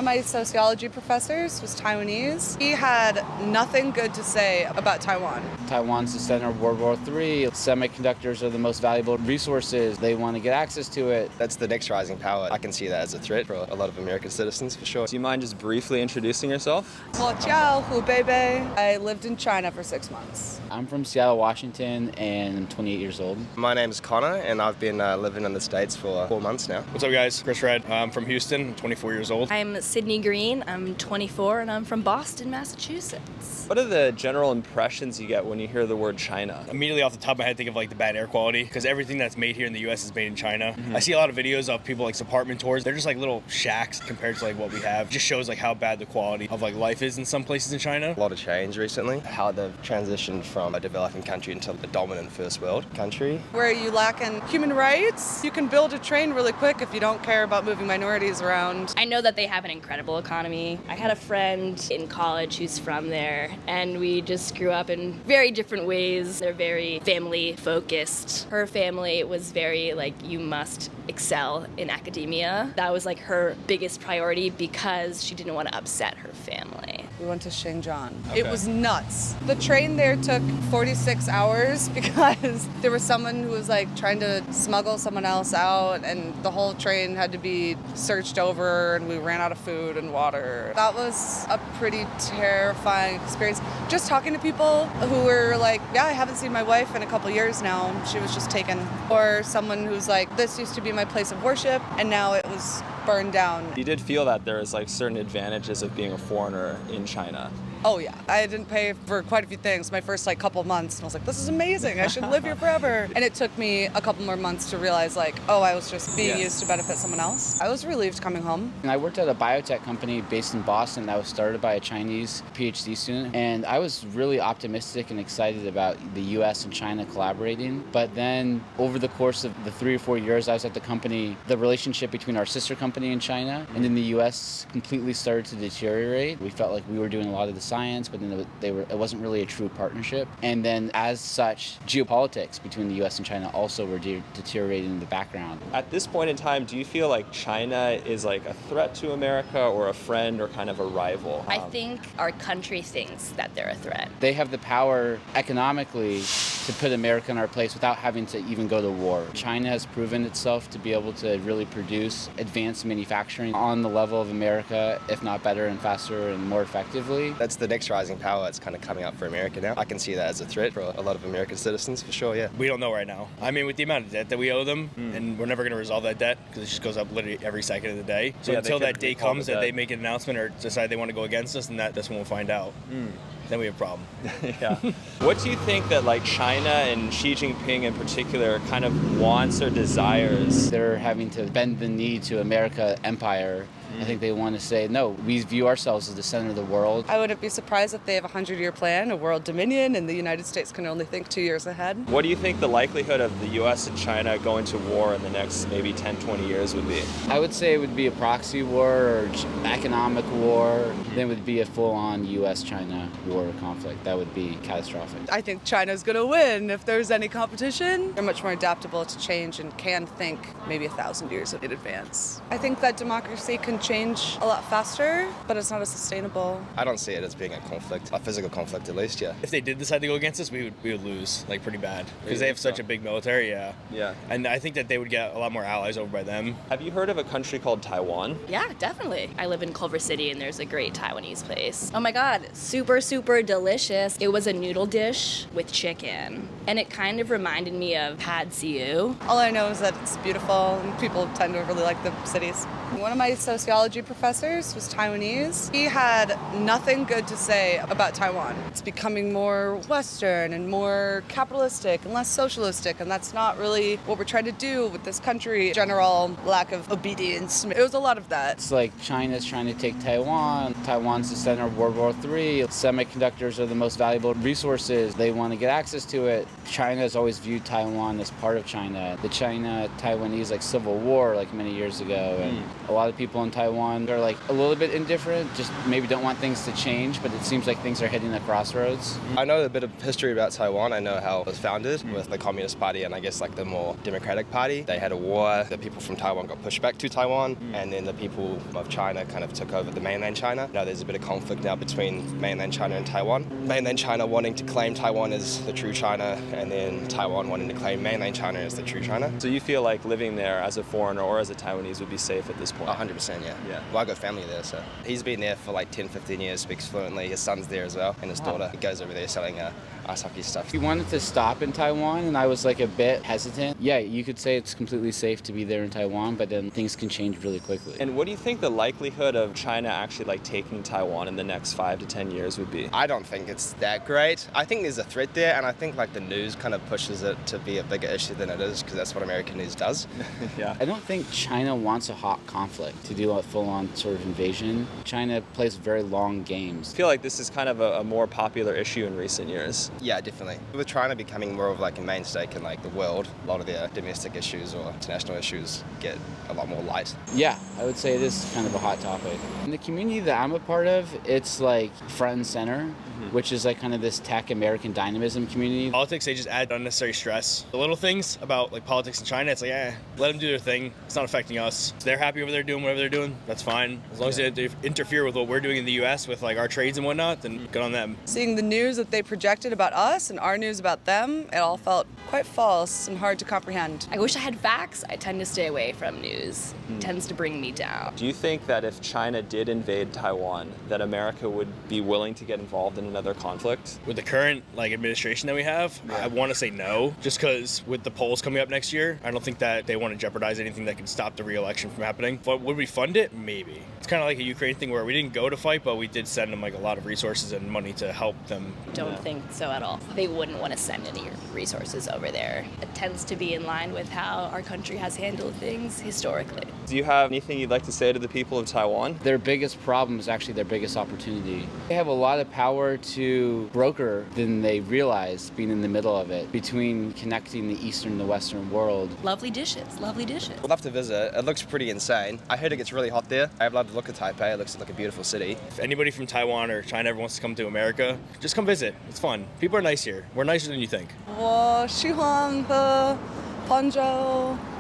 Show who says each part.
Speaker 1: of my sociology professors was Taiwanese. He had nothing good to say about Taiwan.
Speaker 2: Taiwan's the center of World War III. Semiconductors are the most valuable resources. They want to get access to it.
Speaker 3: That's the next rising power. I can see that as a threat for a lot of American citizens, for sure.
Speaker 4: Do you mind just briefly introducing yourself?
Speaker 1: I lived in China for 6 months.
Speaker 2: I'm from Seattle, Washington, and I'm 28 years old.
Speaker 3: My name's Connor, and I've been living in the States for 4 months now.
Speaker 5: What's up, guys? Chris Red. I'm from Houston, I'm 24 years old.
Speaker 6: I'm Sydney Green. I'm 24, and I'm from Boston, Massachusetts.
Speaker 4: What are the general impressions you get when you hear the word China?
Speaker 5: Immediately off the top of my head, think of like the bad air quality, because everything that's made here in the U.S. is made in China. I see a lot of videos of people like apartment tours. They're just like little shacks compared to like what we have. It just shows like how bad the quality of like life is in some places in China.
Speaker 3: A lot of change recently. How they've transitioned from a developing country into a dominant first world country.
Speaker 1: Where you lack in human rights, you can build a train really quick if you don't care about moving minorities around.
Speaker 6: I know that they have an incredible economy. I had a friend in college who's from there, and we just grew up in very different ways. They're very family focused. Her family was very like, you must excel in academia. That was like her biggest priority because she didn't want to upset her family.
Speaker 1: We went to Shenzhen.
Speaker 4: Okay.
Speaker 1: It was nuts. The train there took 46 hours because there was someone who was like trying to smuggle someone else out, and the whole train had to be searched over, and we ran out of food and water. That was a pretty terrifying experience. Just talking to people who were like, yeah, I haven't seen my wife in a couple years now. She was just taken. Or someone who's like, this used to be my place of worship, and now it was burned down.
Speaker 4: You did feel that there is like certain advantages of being a foreigner in China.
Speaker 1: Oh yeah, I didn't pay for quite a few things my first like couple months, and I was like, this is amazing, I should live here forever. And it took me a couple more months to realize like, oh, I was just being used to benefit someone else. I was relieved coming home.
Speaker 2: And I worked at a biotech company based in Boston that was started by a Chinese PhD student, and I was really optimistic and excited about the US and China collaborating. But then over the course of the 3 or 4 years I was at the company, the relationship between our sister company in China and in the US completely started to deteriorate. We felt like we were doing a lot of the science, but then it wasn't really a true partnership. And then as such, geopolitics between the US and China also were deteriorating in the background.
Speaker 4: At this point in time, do you feel like China is like a threat to America or a friend or kind of a rival?
Speaker 6: I think our country thinks that they're a threat.
Speaker 2: They have the power economically to put America in our place without having to even go to war. China has proven itself to be able to really produce advanced manufacturing on the level of America, if not better and faster and more effectively.
Speaker 3: That's the next rising power that's kind of coming up for America now. I can see that as a threat for a lot of American citizens, for sure, yeah.
Speaker 5: We don't know right now. I mean, with the amount of debt that we owe them, and we're never going to resolve that debt because it just goes up literally every second of the day. So until that day comes that they make an announcement or decide they want to go against us, then that's when we'll find out. Then we have a problem.
Speaker 4: Yeah. What do you think that like China and Xi Jinping in particular kind of wants or desires?
Speaker 2: They're having to bend the knee to America empire. I think they want to say, no, we view ourselves as the center of the world.
Speaker 1: I wouldn't be surprised if they have a 100-year plan, a world dominion, and the United States can only think 2 years ahead.
Speaker 4: What do you think the likelihood of the U.S. and China going to war in the next maybe 10, 20 years would be?
Speaker 2: I would say it would be a proxy war or economic war. Then it would be a full-on U.S.-China war or conflict. That would be catastrophic.
Speaker 1: I think China's going to win if there's any competition. They're much more adaptable to change and can think maybe 1,000 years in advance. I think that democracy can change a lot faster, but it's not as sustainable.
Speaker 3: I don't see it as being a conflict, a physical conflict at least, yeah.
Speaker 5: If they did decide to go against us, we would lose, like pretty bad. Because they have such a big military, yeah. And I think that they would get a lot more allies over by them.
Speaker 4: Have you heard of a country called Taiwan?
Speaker 6: Yeah, definitely. I live in Culver City, and there's a great Taiwanese place. Oh my God, super, super delicious. It was a noodle dish with chicken, and it kind of reminded me of Pad See Ew.
Speaker 1: All I know is that it's beautiful, and people tend to really like the cities. One of my sociology professors was Taiwanese. He had nothing good to say about Taiwan. It's becoming more Western and more capitalistic and less socialistic, and that's not really what we're trying to do with this country. General lack of obedience. It was a lot of that.
Speaker 2: It's like China's trying to take Taiwan. Taiwan's the center of World War III. Semiconductors are the most valuable resources. They want to get access to it. China has always viewed Taiwan as part of China. The China-Taiwanese civil war many years ago, and A lot of people in Taiwan are like a little bit indifferent, just maybe don't want things to change, but it seems like things are hitting a crossroads.
Speaker 3: I know a bit of history about Taiwan. I know how it was founded with the Communist Party and I guess like the more democratic party. They had a war. The people from Taiwan got pushed back to Taiwan and then the people of China kind of took over the mainland China. Now there's a bit of conflict now between mainland China and Taiwan. Mainland China wanting to claim Taiwan as the true China and then Taiwan wanting to claim mainland China as the true China.
Speaker 4: So you feel like living there as a foreigner or as a Taiwanese would be safe at this point?
Speaker 3: 100%, yeah. Well, I got family there, so he's been there for like 10, 15 years, speaks fluently. His son's there as well, and his daughter. He goes over there selling ice hockey stuff.
Speaker 2: He wanted to stop in Taiwan, and I was like a bit hesitant. Yeah, you could say it's completely safe to be there in Taiwan, but then things can change really quickly.
Speaker 4: And what do you think the likelihood of China actually like taking Taiwan in the next 5 to 10 years would be?
Speaker 3: I don't think it's that great. I think there's a threat there, and I think like the news kind of pushes it to be a bigger issue than it is, because that's what American news does.
Speaker 4: Yeah.
Speaker 2: I don't think China wants a hot conflict to do a full-on sort of invasion. China plays very long games.
Speaker 4: I feel like this is kind of a more popular issue in recent years.
Speaker 3: Yeah, definitely. With China becoming more of like a mainstay in like the world, a lot of their domestic issues or international issues get a lot more light.
Speaker 2: Yeah, I would say it is kind of a hot topic. In the community that I'm a part of, it's like front and center, which is like kind of this tech American dynamism community.
Speaker 5: Politics, they just add unnecessary stress. The little things about like politics in China, it's like, let them do their thing. It's not affecting us. They're happy over there doing whatever they're doing. That's fine. As long as they interfere with what we're doing in the U.S. with like our trades and whatnot, then good on them.
Speaker 1: Seeing the news that they projected about us and our news about them, it all felt quite false and hard to comprehend.
Speaker 6: I wish I had facts. I tend to stay away from news. It tends to bring me down.
Speaker 4: Do you think that if China did invade Taiwan, that America would be willing to get involved in another conflict?
Speaker 5: With the current like administration that we have, I want to say no, just because with the polls coming up next year, I don't think that they want to jeopardize anything that can stop the re-election from happening. But would we fund it? Maybe. It's kind of like a Ukraine thing where we didn't go to fight, but we did send them like a lot of resources and money to help them.
Speaker 6: Don't think so at all. They wouldn't want to send any resources over there. It tends to be in line with how our country has handled things historically.
Speaker 4: Do you have anything you'd like to say to the people of Taiwan?
Speaker 2: Their biggest problem is actually their biggest opportunity. They have a lot of power to broker than they realize, being in the middle of it, between connecting the Eastern and the Western world.
Speaker 6: Lovely dishes, lovely dishes.
Speaker 3: I'd love to visit. It looks pretty insane. I heard it gets really hot there. I'd love to look at Taipei. It looks like a beautiful city.
Speaker 5: If anybody from Taiwan or China ever wants to come to America, just come visit. It's fun. People are nice here. We're nicer than you think.
Speaker 1: 我喜欢喝红酒。